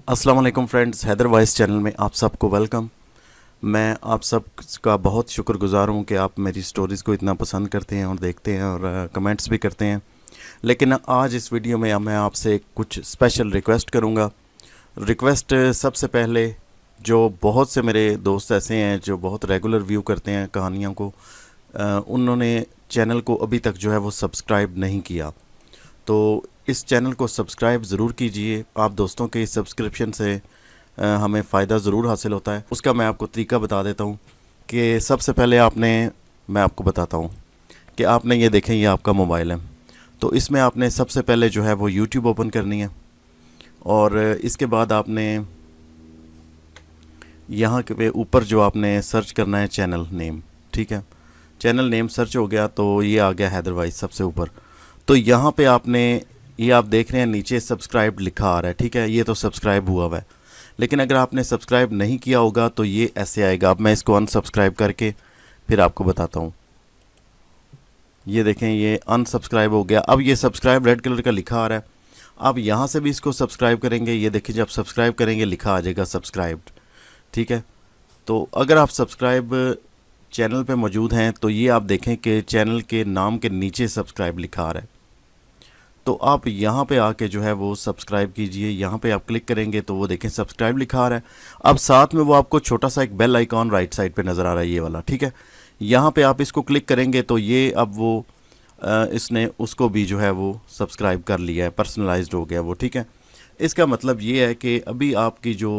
अस्सलाम वालेकुम friends, Haider voice channel में आप सबको वेलकम। मैं आप सब का बहुत शुक्रगुजार हूँ कि आप मेरी स्टोरीज़ को इतना पसंद करते हैं और देखते हैं और कमेंट्स भी करते हैं। लेकिन आज इस वीडियो में मैं आपसे कुछ स्पेशल रिक्वेस्ट करूँगा। रिक्वेस्ट सबसे पहले, जो बहुत से मेरे दोस्त ऐसे हैं जो बहुत रेगुलर व्यू करते हैं कहानियों को, उन्होंने चैनल को अभी तक जो है वो सब्सक्राइब नहीं किया, तो इस चैनल को सब्सक्राइब ज़रूर कीजिए। आप दोस्तों के इस सब्सक्रिप्शन से हमें फ़ायदा ज़रूर हासिल होता है। उसका मैं आपको तरीका बता देता हूँ कि सबसे पहले मैं आपको बताता हूँ कि आपने ये देखें, ये आपका मोबाइल है, तो इसमें आपने सबसे पहले जो है वो यूट्यूब ओपन करनी है और इसके बाद आपने यहाँ के ऊपर जो आपने सर्च करना है चैनल नेम। ठीक है, चैनल नेम सर्च हो गया तो ये आ गया हैदर वॉइस सबसे ऊपर। तो यहाँ पे ये आप देख रहे हैं नीचे सब्सक्राइब लिखा आ रहा है। ठीक है, ये तो सब्सक्राइब हुआ है, लेकिन अगर आपने सब्सक्राइब नहीं किया होगा तो ये ऐसे आएगा। अब मैं इसको अनसब्सक्राइब करके फिर आपको बताता हूँ। ये देखें, ये अनसब्सक्राइब हो गया। अब ये सब्सक्राइब रेड कलर का लिखा आ रहा है। आप यहाँ से भी इसको सब्सक्राइब करेंगे, ये देखिए जब सब्सक्राइब करेंगे लिखा आ जाएगा सब्सक्राइब्ड। ठीक है, तो अगर आप सब्सक्राइब चैनल पे मौजूद हैं तो ये आप देखें कि चैनल के नाम के नीचे सब्सक्राइब लिखा आ रहा है। तो आप यहाँ पे आके जो है वो सब्सक्राइब कीजिए। यहाँ पे आप क्लिक करेंगे तो वो देखें सब्सक्राइब लिखा आ रहा है। अब साथ में वो आपको छोटा सा एक बेल आइकॉन राइट साइड पे नज़र आ रहा है, ये वाला। ठीक है, यहाँ पे आप इसको क्लिक करेंगे तो ये अब वो इसने उसको भी जो है वो सब्सक्राइब कर लिया है, पर्सनलाइज्ड हो गया वो। ठीक है, इसका मतलब ये है कि अभी आपकी जो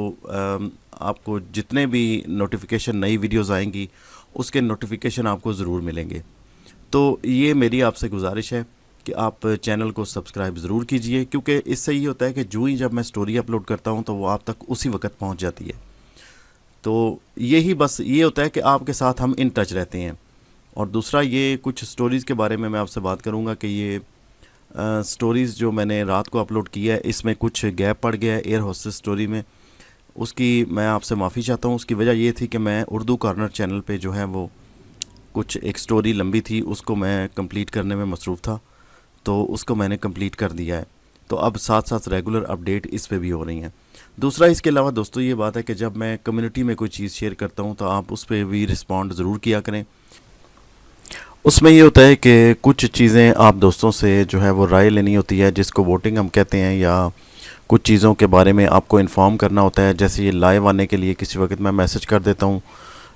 आपको जितने भी नोटिफिकेशन नई वीडियोज़ आएंगी उसके नोटिफिकेशन आपको ज़रूर मिलेंगे। तो ये मेरी आपसे गुजारिश है कि आप चैनल को सब्सक्राइब ज़रूर कीजिए, क्योंकि इससे ये होता है कि जो ही जब मैं स्टोरी अपलोड करता हूँ तो वो आप तक उसी वक्त पहुँच जाती है। तो यही बस ये होता है कि आपके साथ हम इन टच रहते हैं। और दूसरा, ये कुछ स्टोरीज़ के बारे में मैं आपसे बात करूँगा कि ये स्टोरीज़ जो मैंने रात को अपलोड की है इसमें कुछ गैप पड़ गया है एयर होस्टेस स्टोरी में। उसकी मैं आपसे माफ़ी चाहता हूँ। उसकी वजह ये थी कि मैं उर्दू कॉर्नर चैनल पे जो है वो कुछ एक स्टोरी लंबी थी, उसको मैं कंप्लीट करने में मसरूफ़ था, तो उसको मैंने कंप्लीट कर दिया है। तो अब साथ साथ रेगुलर अपडेट इस पे भी हो रही हैं। दूसरा, इसके अलावा दोस्तों ये बात है कि जब मैं कम्युनिटी में कोई चीज़ शेयर करता हूँ तो आप उस पर भी रिस्पॉन्ड ज़रूर किया करें। उसमें ये होता है कि कुछ चीज़ें आप दोस्तों से जो है वो राय लेनी होती है, जिसको वोटिंग हम कहते हैं, या कुछ चीज़ों के बारे में आपको इन्फॉर्म करना होता है। जैसे ये लाइव आने के लिए किसी वक्त मैं मैसेज कर देता हूँ,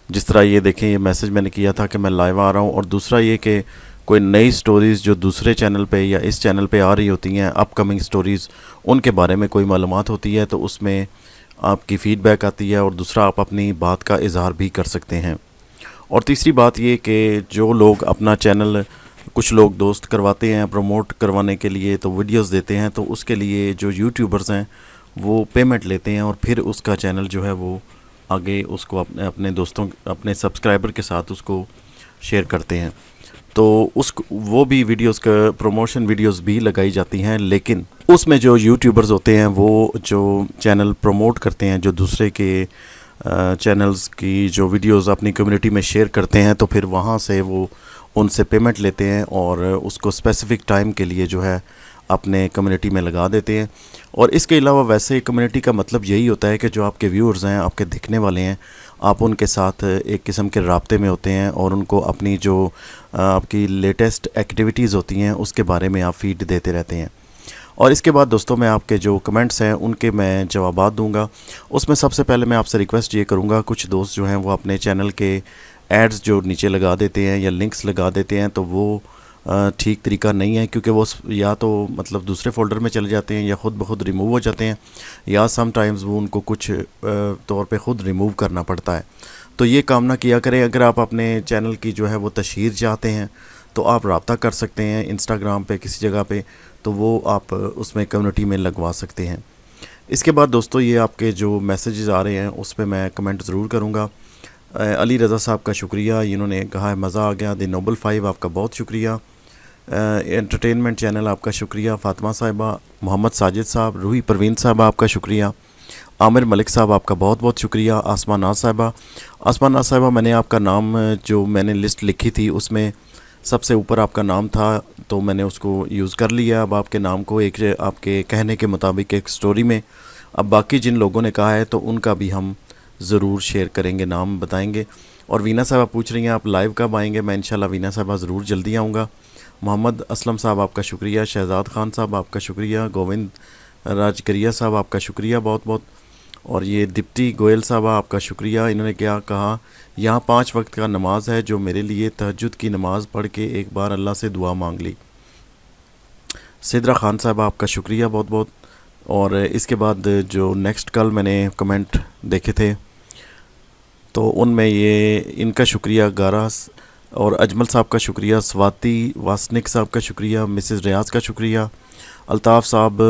जिस तरह ये देखें ये मैसेज मैंने किया था कि मैं लाइव आ रहा हूँ। और दूसरा ये कि कोई नई स्टोरीज़ जो दूसरे चैनल पे या इस चैनल पे आ रही होती हैं, अपकमिंग स्टोरीज़, उनके बारे में कोई मालूमात होती है तो उसमें आपकी फ़ीडबैक आती है। और दूसरा, आप अपनी बात का इजहार भी कर सकते हैं। और तीसरी बात ये कि जो लोग अपना चैनल, कुछ लोग दोस्त करवाते हैं प्रमोट करवाने के लिए, तो वीडियोस देते हैं, तो उसके लिए जो यूट्यूबर्स हैं वो पेमेंट लेते हैं और फिर उसका चैनल जो है वो आगे उसको अपने दोस्तों, अपने सब्सक्राइबर के साथ उसको शेयर करते हैं। तो वो भी वीडियोस का प्रमोशन वीडियोस भी लगाई जाती हैं, लेकिन उसमें जो यूट्यूबर्स होते हैं वो जो चैनल प्रमोट करते हैं, जो दूसरे के चैनल्स की जो वीडियोस अपनी कम्युनिटी में शेयर करते हैं, तो फिर वहाँ से वो उनसे पेमेंट लेते हैं और उसको स्पेसिफ़िक टाइम के लिए जो है अपने कम्युनिटी में लगा देते हैं। और इसके अलावा वैसे कम्युनिटी का मतलब यही होता है कि जो आपके व्यूअर्स हैं, आपके दिखने वाले हैं, आप उनके साथ एक किस्म के राब्ते में होते हैं और उनको अपनी जो आपकी लेटेस्ट एक्टिविटीज़ होती हैं उसके बारे में आप फीड देते रहते हैं। और इसके बाद दोस्तों, मैं आपके जो कमेंट्स हैं उनके मैं जवाबात दूंगा। उसमें सबसे पहले मैं आपसे रिक्वेस्ट ये करूंगा, कुछ दोस्त जो हैं वो अपने चैनल के एड्स जो नीचे लगा देते हैं या लिंक्स लगा देते हैं, तो वो ठीक तरीका नहीं है, क्योंकि वो या तो मतलब दूसरे फ़ोल्डर में चले जाते हैं या ख़ुद ब खुद रिमूव हो जाते हैं, या सम टाइम्स वो उनको कुछ तौर पे ख़ुद रिमूव करना पड़ता है। तो ये काम ना किया करें। अगर आप अपने चैनल की जो है वो तशहीर चाहते हैं तो आप रब्ता कर सकते हैं इंस्टाग्राम पे किसी जगह पे, तो वो आप उसमें कम्युनिटी में लगवा सकते हैं। इसके बाद दोस्तों, ये आपके जो मैसेजेस आ रहे हैं उस पर मैं कमेंट ज़रूर करूँगा। अली रज़ा साहब का शुक्रिया, इन्होंने कहा है मज़ा आ गया। द नोबल 5 आपका बहुत शुक्रिया। एंटरटेनमेंट चैनल आपका शुक्रिया। फ़ातिमा साहिबा, मोहम्मद साजिद साहब, रूही परवीन साहब आपका शुक्रिया। आमिर मलिक साहब आपका बहुत बहुत शुक्रिया। आसमा नाज साहिबा, मैंने आपका नाम, जो मैंने लिस्ट लिखी थी उसमें सबसे ऊपर आपका नाम था, तो मैंने उसको यूज़ कर लिया। अब आपके नाम को एक आपके कहने के मुताबिक एक स्टोरी में اب باقی جن لوگوں نے کہا ہے تو ان کا بھی ہم ضرور شیئر کریں گے، نام بتائیں گے۔ اور وینا صاحبہ پوچھ رہی ہیں آپ لائیو کب آئیں گے؟ میں انشاءاللہ وینا صاحبہ ضرور جلدی آؤں گا۔ محمد اسلم صاحب آپ کا شکریہ، شہزاد خان صاحب آپ کا شکریہ، گووند راجکریہ صاحب آپ کا شکریہ بہت بہت، اور یہ دپٹی گوئل صاحبہ آپ کا شکریہ۔ انہوں نے کیا کہا، یہاں 5 وقت کا نماز ہے جو میرے لیے تہجد کی نماز پڑھ کے ایک بار اللہ سے دعا مانگ لی۔ سدرا خان صاحبہ آپ کا شکریہ بہت بہت۔ اور اس کے بعد جو نیکسٹ کل میں نے کمنٹ دیکھے تھے تو ان میں یہ ان کا شکریہ گاراس اور اجمل صاحب کا شکریہ، سواتی واسنک صاحب کا شکریہ، مسز ریاض کا شکریہ، الطاف صاحب،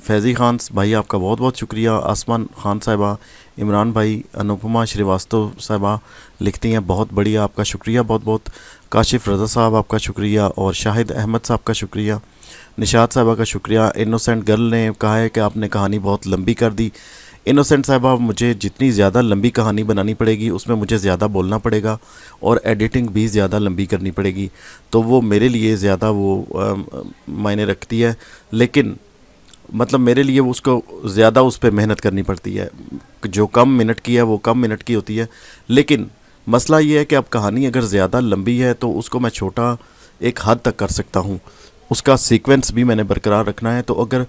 فیضی خان بھائی آپ کا بہت بہت شکریہ، آسمان خان صاحبہ، عمران بھائی، انوپما شریواستو صاحبہ لکھتی ہیں بہت بڑھیا آپ کا شکریہ بہت بہت، کاشف رضا صاحب آپ کا شکریہ، اور شاہد احمد صاحب کا شکریہ، نشاط صاحبہ کا شکریہ۔ انوسینٹ گرل نے کہا ہے کہ آپ نے کہانی بہت لمبی کر دی۔ انوسینٹ صاحبہ مجھے جتنی زیادہ لمبی کہانی بنانی پڑے گی اس میں مجھے زیادہ بولنا پڑے گا اور ایڈیٹنگ بھی زیادہ لمبی کرنی پڑے گی، تو وہ میرے لیے زیادہ وہ معنی رکھتی ہے، لیکن مطلب میرے لیے اس کو زیادہ اس پہ محنت کرنی پڑتی ہے۔ جو کم منٹ کی ہے وہ کم منٹ کی ہوتی ہے، لیکن مسئلہ یہ ہے کہ اب کہانی اگر زیادہ لمبی ہے تو اس کو میں چھوٹا ایک حد تک کر سکتا ہوں، اس کا سیکوینس بھی میں نے برقرار رکھنا ہے۔ تو اگر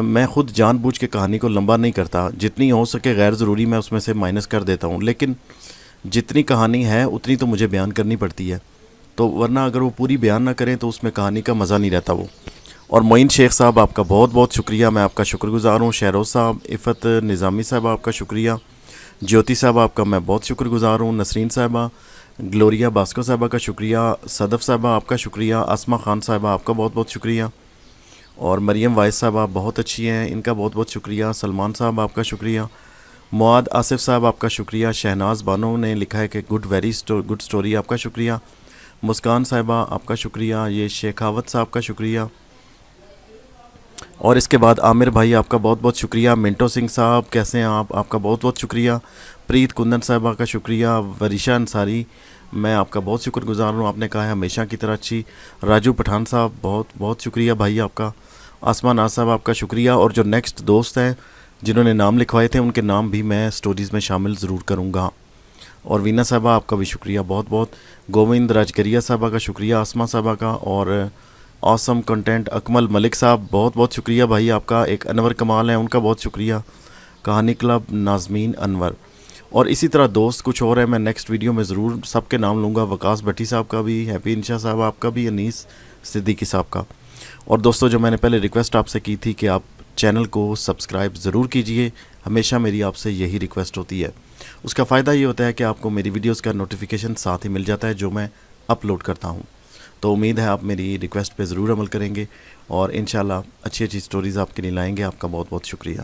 میں خود جان بوجھ کے کہانی کو لمبا نہیں کرتا، جتنی ہو سکے غیر ضروری میں اس میں سے مائنس کر دیتا ہوں، لیکن جتنی کہانی ہے اتنی تو مجھے بیان کرنی پڑتی ہے، تو ورنہ اگر وہ پوری بیان نہ کریں تو اس میں کہانی کا مزہ نہیں رہتا وہ۔ اور معین شیخ صاحب آپ کا بہت بہت شکریہ، میں آپ کا شکر گزار ہوں۔ شہروز صاحب، عفت نظامی صاحب آپ کا شکریہ، جیوتی صاحب آپ کا میں بہت شکر گزار ہوں، نسرین صاحبہ، گلوریا باسکو صاحبہ کا شکریہ، صدف صاحبہ آپ کا شکریہ، آسمہ خان صاحبہ آپ کا بہت بہت شکریہ، اور مریم وائس صاحبہ بہت اچھی ہیں، ان کا بہت بہت شکریہ، سلمان صاحب آپ کا شکریہ، معاد آصف صاحب آپ کا شکریہ، شہناز بانو نے لکھا ہے کہ ویری گڈ سٹوری آپ کا شکریہ، مسکان صاحبہ آپ کا شکریہ، یہ شیخاوت صاحب کا شکریہ، اور اس کے بعد عامر بھائی آپ کا بہت بہت شکریہ، منٹو سنگھ صاحب کیسے ہیں آپ کا بہت بہت شکریہ، پریت کندن صاحبہ کا شکریہ، وریشا انصاری میں آپ کا بہت شکر گزار ہوں، آپ نے کہا ہے ہمیشہ کی طرح اچھی، راجو پٹھان صاحب بہت بہت شکریہ بھائی آپ کا، آسمان ناز صاحب آپ کا شکریہ، اور جو نیکسٹ دوست ہیں جنہوں نے نام لکھوائے تھے ان کے نام بھی میں سٹوریز میں شامل ضرور کروں گا، اور وینا صاحبہ آپ کا بھی شکریہ بہت بہت، گووند راجکریہ صاحبہ کا شکریہ، آسما صاحبہ کا، اور آسم کنٹینٹ اکمل ملک صاحب بہت بہت شکریہ بھائی آپ کا، ایک انور کمال ہیں ان کا بہت شکریہ، کہانی کلب نازمین انور، اور اسی طرح دوست کچھ اور ہیں میں نیکسٹ ویڈیو میں ضرور سب کے نام لوں گا، وقاص بھٹی صاحب کا بھی، ہیپی انشا صاحب آپ کا بھی، انیس صدیقی صاحب کا۔ اور دوستو جو میں نے پہلے ریکویسٹ آپ سے کی تھی کہ آپ چینل کو سبسکرائب ضرور کیجئے، ہمیشہ میری آپ سے یہی ریکویسٹ ہوتی ہے، اس کا فائدہ یہ ہوتا ہے کہ آپ کو میری ویڈیوز کا نوٹیفیکیشن ساتھ ہی مل جاتا ہے جو میں اپلوڈ کرتا ہوں، تو امید ہے آپ میری ریکویسٹ پہ ضرور عمل کریں گے، اور انشاءاللہ اچھی اچھی سٹوریز آپ کے لیے لائیں گے۔ آپ کا بہت بہت شکریہ۔